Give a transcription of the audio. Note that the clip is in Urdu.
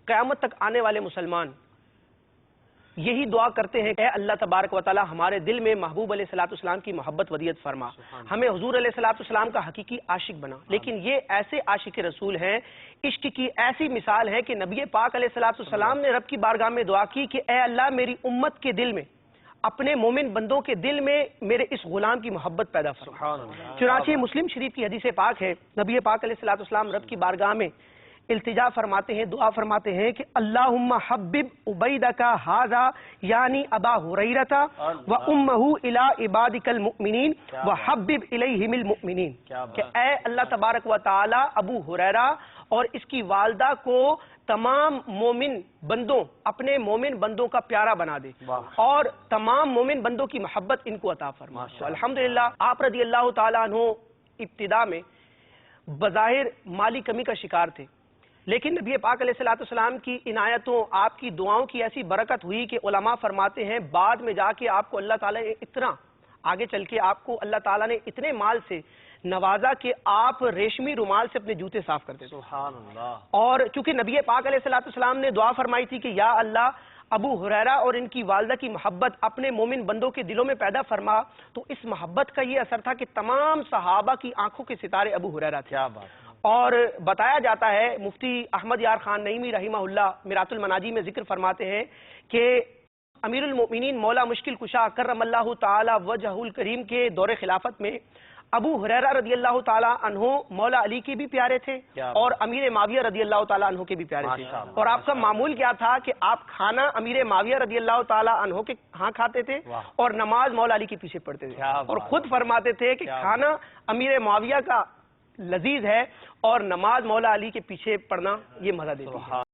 قیامت تک آنے والے مسلمان یہی دعا کرتے ہیں کہ اے اللہ تبارک و تعالی ہمارے دل میں محبوب علیہ الصلوۃ والسلام کی محبت ودیت فرما، ہمیں حضور علیہ الصلوۃ والسلام کا حقیقی عاشق بنا۔ لیکن یہ ایسے عاشق رسول ہیں، عشق کی ایسی مثال ہے کہ نبی پاک علیہ الصلوۃ والسلام نے رب کی بارگاہ میں دعا کی کہ اے اللہ میری امت کے دل میں، اپنے مومن بندوں کے دل میں میرے اس غلام کی محبت پیدا فرما۔ چنانچہ مسلم شریف کی حدیث پاک ہے، نبی پاک علیہ الصلوۃ والسلام رب کی بارگاہ میں التجا فرماتے ہیں، دعا فرماتے ہیں کہ اللہم حبب عبیدک ھذا یعنی ابا ہریرہ و امہ الی عبادک المؤمنین وحبب الیہم المؤمنین، کہ اے اللہ تبارک و تعالی ابو ہریرہ اور اس کی والدہ کو تمام مومن بندوں، اپنے مومن بندوں کا پیارا بنا دے اور تمام مومن بندوں کی محبت ان کو عطا فرما۔ الحمدللہ آپ رضی اللہ تعالیٰ عنہ ابتدا میں بظاہر مالی کمی کا شکار تھے، لیکن نبی پاک علیہ الصلوۃ والسلام کی عنایتوں، آپ کی دعاؤں کی ایسی برکت ہوئی کہ علماء فرماتے ہیں بعد میں جا کے آپ کو اللہ تعالیٰ نے اتنا آگے چل کے آپ کو اللہ تعالیٰ نے اتنے مال سے نوازا کہ آپ ریشمی رومال سے اپنے جوتے صاف کرتے تھے۔ سبحان اللہ۔ اور چونکہ نبی پاک علیہ الصلوۃ والسلام نے دعا فرمائی تھی کہ یا اللہ ابو ہریرہ اور ان کی والدہ کی محبت اپنے مومن بندوں کے دلوں میں پیدا فرما، تو اس محبت کا یہ اثر تھا کہ تمام صحابہ کی آنکھوں کے ستارے ابو ہریرہ تھے۔ کیا بات۔ اور بتایا جاتا ہے، مفتی احمد یار خان نعیمی رحمہ اللہ میرات المناجی میں ذکر فرماتے ہیں کہ امیر المؤمنین مولا مشکل کشا کرم اللہ تعالی وجہ الکریم کے دور خلافت میں ابو ہریرہ رضی اللہ تعالیٰ عنہ مولا علی کے بھی پیارے تھے اور امیر معاویہ رضی اللہ تعالیٰ عنہ کے بھی پیارے تھے، اور آپ کا معمول کیا تھا کہ آپ کھانا امیر معاویہ رضی اللہ تعالیٰ عنہ کے ہاں کھاتے تھے اور نماز مولا علی کے پیچھے پڑھتے تھے، اور خود فرماتے تھے کہ کھانا امیر معاویہ کا لذیذ ہے اور نماز مولا علی کے پیچھے پڑھنا یہ مزہ دیتی ہے۔